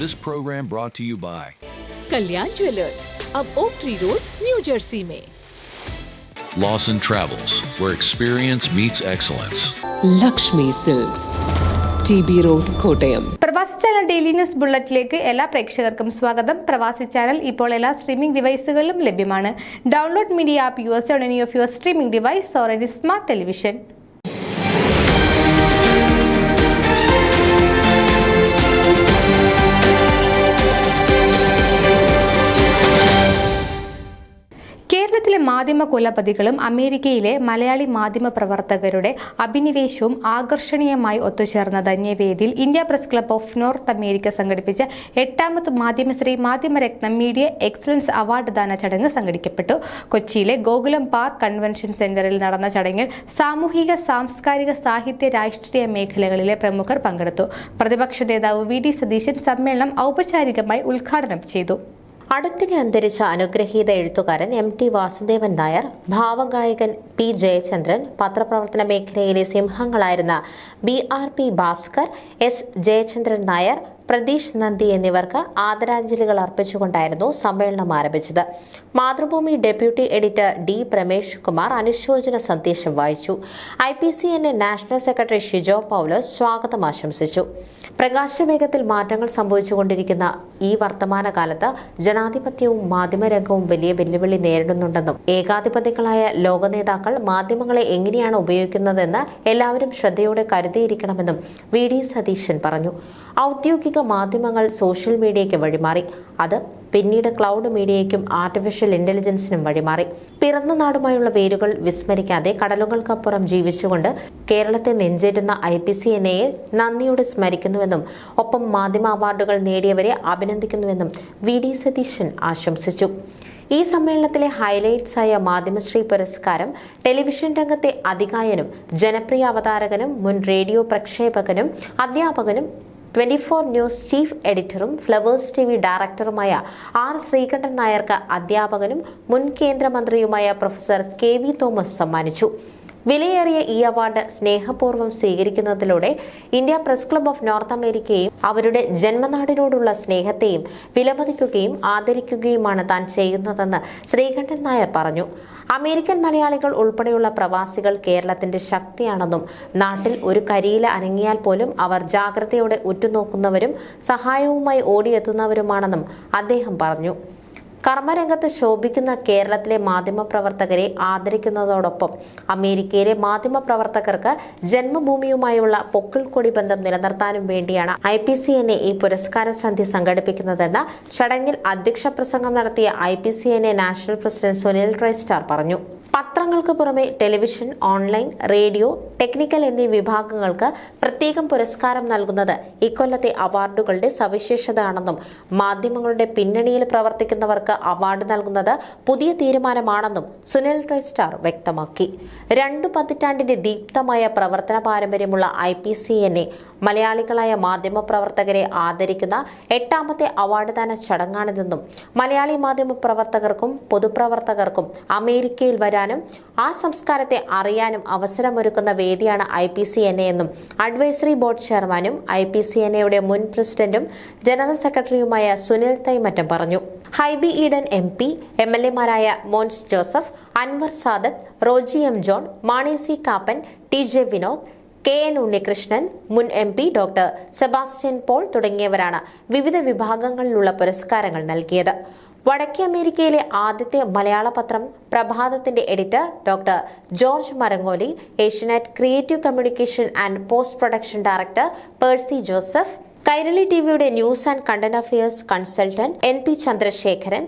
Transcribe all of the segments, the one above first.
This program brought to you by Kalyan jewellers, अब oak tree road, New Jersey. Lawson Travels, where experience meets excellence. Lakshmi silks, TB road, Kottayam. Pravasi channel daily news ബുള്ളറ്റിലേക്ക് എല്ലാ പ്രേക്ഷകർക്കും സ്വാഗതം. പ്രവാസി channel ഇപ്പോൾ എല്ലാ streaming ഡിവൈസുകളിലും ലഭ്യമാണ്. Download media app use on any of your streaming device or any smart television. കേരളത്തിലെ മാധ്യമ കുലപതികളും അമേരിക്കയിലെ മലയാളി മാധ്യമ പ്രവർത്തകരുടെ അഭിനിവേശവും ആകർഷണീയമായി ഒത്തുചേർന്ന ധന്യവേദിയിൽ India press club of north America സംഘടിപ്പിച്ച 8ാമത് Madhyamasree Madhyamaratnam media excellence award ദാന ചടങ്ങ് സംഘടിപ്പിക്കപ്പെട്ടു. കൊച്ചിയിലെ ഗോകുലം പാർക്ക് കൺവെൻഷൻ സെന്ററിൽ നടന്ന ചടങ്ങിൽ സാമൂഹിക, സാംസ്കാരിക, സാഹിത്യ, രാഷ്ട്രീയ മേഖലകളിലെ പ്രമുഖർ പങ്കെടുത്തു. പ്രതിപക്ഷ നേതാവ് VD സതീശൻ സമ്മേളനം ഔപചാരികമായി ഉദ്ഘാടനം ചെയ്തു. അടുത്തിടെ അന്തരിച്ച അനുഗ്രഹീത എഴുത്തുകാരൻ MT വാസുദേവൻ നായർ, ഭാവഗായകൻ P ജയചന്ദ്രൻ, പത്രപ്രവർത്തന മേഖലയിലെ സിംഹങ്ങളായിരുന്ന BRP ഭാസ്കർ, S ജയചന്ദ്രൻ നായർ, പ്രതീഷ് നന്ദി എന്നിവർക്ക് ആദരാഞ്ജലികൾ അർപ്പിച്ചുകൊണ്ടായിരുന്നു സമ്മേളനം ആരംഭിച്ചത്. Mathrubhumi deputy editor D Pramesh Kumar അനുശോചന സന്ദേശം വായിച്ചു. IPCNA നാഷണൽ സെക്രട്ടറി ഷിജോ പൗലോസ് സ്വാഗതം ആശംസിച്ചു. പ്രകാശവേഗത്തിൽ മാറ്റങ്ങൾ സംഭവിച്ചുകൊണ്ടിരിക്കുന്ന ഈ വർത്തമാനകാലത്ത് ജനാധിപത്യവും മാധ്യമരംഗവും വലിയ വെല്ലുവിളി നേരിടുന്നുണ്ടെന്നും ഏകാധിപതികളായ ലോക നേതാക്കൾ മാധ്യമങ്ങളെ എങ്ങനെയാണ് ഉപയോഗിക്കുന്നതെന്ന് എല്ലാവരും ശ്രദ്ധയോടെ കരുതിയിരിക്കണമെന്നും VD സതീശൻ പറഞ്ഞു. ഔദ്യോഗിക മാധ്യമങ്ങൾ സോഷ്യൽ മീഡിയയ്ക്ക് വഴിമാറി. അത് പിന്നീട് ക്ലൗഡ് മീഡിയയ്ക്കും ആർട്ടിഫിഷ്യൽ ഇന്റലിജൻസിനും വഴിമാറി. പിറന്ന നാടുമായുള്ള വേരുകൾ വിസ്മരിക്കാതെ കടലുകൾക്കപ്പുറം ജീവിച്ചുകൊണ്ട് കേരളത്തെ നെഞ്ചേറ്റുന്ന IPCNAയെ നന്ദിയോടെ സ്മരിക്കുന്നുവെന്നും ഒപ്പം മാധ്യമ അവാർഡുകൾ നേടിയവരെ അഭിനന്ദിക്കുന്നുവെന്നും VD സതീശൻ ആശംസിച്ചു. ഈ സമ്മേളനത്തിലെ ഹൈലൈറ്റ്സ് ആയ മാധ്യമശ്രീ പുരസ്കാരം ടെലിവിഷൻ രംഗത്തെ അതികായനും ജനപ്രിയ അവതാരകനും മുൻ റേഡിയോ പ്രക്ഷേപകനും അധ്യാപകനും 24 ന്യൂസ് ചീഫ് എഡിറ്ററും ഫ്ലവേഴ്സ് TV ഡയറക്ടറുമായ R ശ്രീകണ്ഠൻ നായർക്ക് അധ്യാപകനും മുൻ കേന്ദ്രമന്ത്രിയുമായ പ്രൊഫസർ KV തോമസ് സമ്മാനിച്ചു. വിലയേറിയ ഈ അവാർഡ് സ്നേഹപൂർവ്വം സ്വീകരിക്കുന്നതിലൂടെ India press club of north അമേരിക്കയെയും അവരുടെ ജന്മനാടിനോടുള്ള സ്നേഹത്തെയും വിലമതിക്കുകയും ആദരിക്കുകയുമാണ് താൻ ചെയ്യുന്നതെന്ന് ശ്രീകണ്ഠൻ നായർ പറഞ്ഞു. അമേരിക്കൻ മലയാളികൾ ഉൾപ്പെടെയുള്ള പ്രവാസികൾ കേരളത്തിന്റെ ശക്തിയാണെന്നും നാട്ടിൽ ഒരു കരിയില അനങ്ങിയാൽ പോലും അവർ ജാഗ്രതയോടെ ഉറ്റുനോക്കുന്നവരും സഹായവുമായി ഓടിയെത്തുന്നവരുമാണെന്നും അദ്ദേഹം പറഞ്ഞു. കർമ്മരംഗത്ത് ശോഭിക്കുന്ന കേരളത്തിലെ മാധ്യമപ്രവർത്തകരെ ആദരിക്കുന്നതോടൊപ്പം അമേരിക്കയിലെ മാധ്യമപ്രവർത്തകർക്ക് ജന്മഭൂമിയുമായുള്ള പൊക്കിൾക്കൊടി ബന്ധം നിലനിർത്താനും വേണ്ടിയാണ് IPCNA ഈ പുരസ്കാര സന്ധ്യ സംഘടിപ്പിക്കുന്നതെന്ന് ചടങ്ങിൽ അധ്യക്ഷ പ്രസംഗം നടത്തിയ IPCNA national president Sunil Tristar പറഞ്ഞു. പത്രങ്ങൾക്ക് പുറമെ ടെലിവിഷൻ, ഓൺലൈൻ, റേഡിയോ, ടെക്നിക്കൽ എന്നീ വിഭാഗങ്ങൾക്ക് പ്രത്യേകം പുരസ്കാരം നൽകുന്നത് ഇക്കൊല്ലത്തെ അവാർഡുകളുടെ സവിശേഷതയാണെന്നും മാധ്യമങ്ങളുടെ പിന്നണിയിൽ പ്രവർത്തിക്കുന്നവർക്ക് അവാർഡ് നൽകുന്നത് പുതിയ തീരുമാനമാണെന്നും സുനിൽ ട്രൈസ്റ്റാർ വ്യക്തമാക്കി. 2 പതിറ്റാണ്ടിന്റെ ദീപ്തമായ പ്രവർത്തന പാരമ്പര്യമുള്ള IPCNA മലയാളികളായ മാധ്യമപ്രവർത്തകരെ ആദരിക്കുന്ന 8ാമത്തെ അവാർഡ് ദാന ചടങ്ങാണിതെന്നും മലയാളി മാധ്യമപ്രവർത്തകർക്കും പൊതുപ്രവർത്തകർക്കും അമേരിക്കയിൽ വരാനും ആ സംസ്കാരത്തെ അറിയാനും അവസരമൊരുക്കുന്ന വേദിയാണ് IPCNA എന്നും അഡ്വൈസറി ബോർഡ് ചെയർമാനും IPCNAയുടെ മുൻ പ്രസിഡന്റും ജനറൽ സെക്രട്ടറിയുമായ സുനിൽ തൈമറ്റം പറഞ്ഞു. ഹൈബി ഈഡൻ MP, MLAമാരായ Mons Joseph, Anwar Sadath, Roji M John, Mani C Kappan, TJ Vinod, KN Unnikrishnan, മുൻ MP ഡോക്ടർ സെബാസ്റ്റ്യൻ പോൾ തുടങ്ങിയവരാണ് വിവിധ വിഭാഗങ്ങളിലുള്ള പുരസ്കാരങ്ങൾ നൽകിയത്. വടക്കേ അമേരിക്കയിലെ ആദ്യത്തെ മലയാള പത്രം പ്രഭാതത്തിന്റെ editor doctor George Marangoly, Asianet creative communication and post production director Percy Joseph, Kairali TVയുടെ news and content affairs consultant NP Chandrasekharan,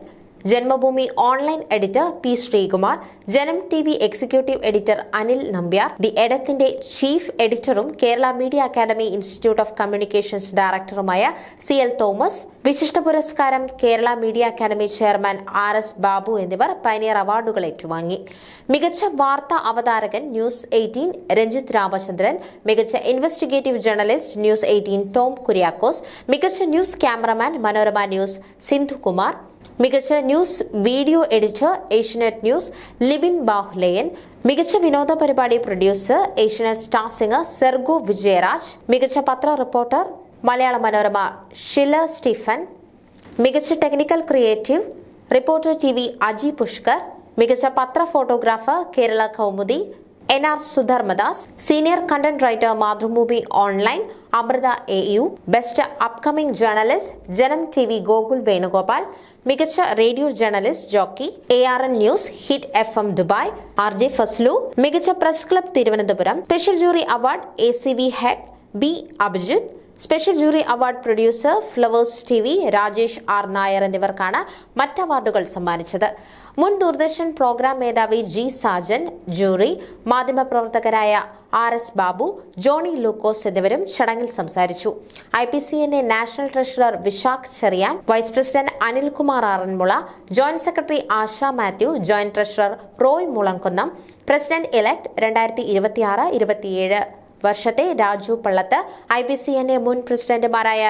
Janmabhumi online editor P Sreekumar, Janam TV executive editor Anil Nambiar, the എഡത്തിന്റെ ചീഫ് എഡിറ്ററും Kerala media academy institute of communications ഡയറക്ടറുമായ CL തോമസ്, വിശിഷ്ട പുരസ്കാരം Kerala media academy chairman RS Babu എന്നിവർ pioneer അവാർഡുകൾ ഏറ്റുവാങ്ങി. മികച്ച വാർത്താ അവതാരകൻ ന്യൂസ് 18 രഞ്ജിത്ത് രാമചന്ദ്രൻ, മികച്ച investigative journalist news 18 Tom Kuriakose, മികച്ച news cameraman Manorama news Sindhu Kumar, മികച്ച news video editor Asianet news Libin Bahulayan, മികച്ച വിനോദ പരിപാടി producer Asianet star singer Sergo Vijayaraj, മികച്ച പത്ര reporter Malayala Manorama Shiller Stephen, മികച്ച technical creative reporter TV Aji Pushkar, മികച്ച പത്ര photographer Kerala Kaumudi NR Sudharmadas, senior content writer Mathrubhumi online Amrita AU, best upcoming journalist Janam TV Gokul Venugopal, മികച്ച radio journalist jockey ARN news hit FM Dubai RJ Fazlu, മികച്ച press club Thiruvananthapuram, special jury award ACV head B Abhijith, special jury award producer flowers TV Rajesh R Nair എന്നിവർക്കാണ് മറ്റ് അവാർഡുകൾ സമ്മാനിച്ചത്. മുൻ Doordarshan programme മേധാവി G Sajan, jury മാധ്യമപ്രവർത്തകരായ RS Babu, Johnny Lukose എന്നിവരും ചടങ്ങിൽ സംസാരിച്ചു. IPCNA national treasurer Vishakh Cherian, vice president Anilkumar Aranmula, joint secretary Asha Mathew, joint treasurer Roy Mulankunnam, president elect 2026-27 വർഷത്തെ രാജു പള്ളത്ത്, IPCNA മുൻ പ്രസിഡന്റുമാരായ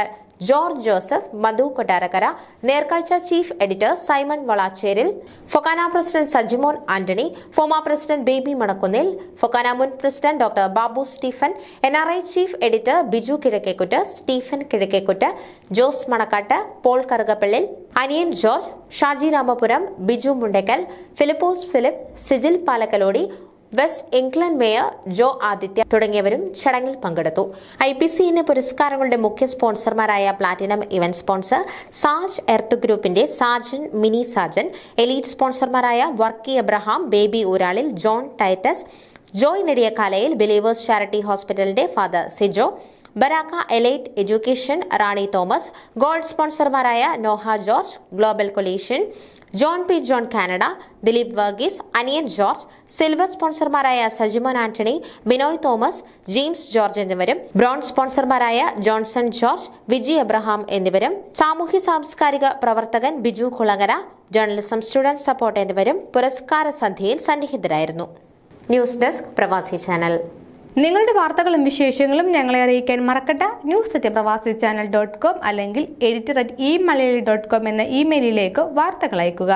George Joseph, Madhu Kottarakkara, Nerkazhcha chief editor Simon Valacheril, Fokana president Sajimon Antony, Fomaa president Baby Manakunnil, Fokana മുൻ president doctor Babu Stephen, NRI chief editor Biju Kizhakkekuttu, Stephen Kizhakkekuttu, Jose Manakkattu, Paul Karukappallil, Aniyan George, Shaji Ramapuram, Biju Mundakkal, Philipose Philip, Sijil Palakkalody, West England mayor Joe Aditya തുടങ്ങിയവരും ചടങ്ങിൽ പങ്കെടുത്തു. IPCNA പുരസ്കാരങ്ങളുടെ മുഖ്യ സ്പോൺസർമാരായ platinum event sponsor Saj Earth ഗ്രൂപ്പിന്റെ സാജൻ മിനി സാജൻ, എലീറ്റ് സ്പോൺസർമാരായ Varkey Abraham, Baby Ooralil, John Titus, Joy Nediyakalayil, believers charity ഹോസ്പിറ്റലിന്റെ father Sijo, Baraka elite education Rani Thomas, gold സ്പോൺസർമാരായ Noah George, global coalition, John P John Canada, Dileep Varghese, Aniyan George, silver സ്പോൺസർമാരായ Sajimon Antony, Binoy Thomas, James George എന്നിവരും, bronze സ്പോൺസർമാരായ Johnson George, Viji Abraham എന്നിവരും, സാമൂഹ്യ സാംസ്കാരിക പ്രവർത്തകൻ Biju Kulangara, journalism student support എന്നിവരും പുരസ്കാര സന്ധ്യയിൽ സന്നിഹിതരായിരുന്നു. News desk Pravasi channel. നിങ്ങളുടെ വാർത്തകളും വിശേഷങ്ങളും ഞങ്ങളെ അറിയിക്കാൻ മറക്കട്ട. newssatypravasi.com അല്ലെങ്കിൽ editor@eMalayali.com എന്ന ഇമെയിലിലേക്ക് വാർത്തകൾ അയക്കുക.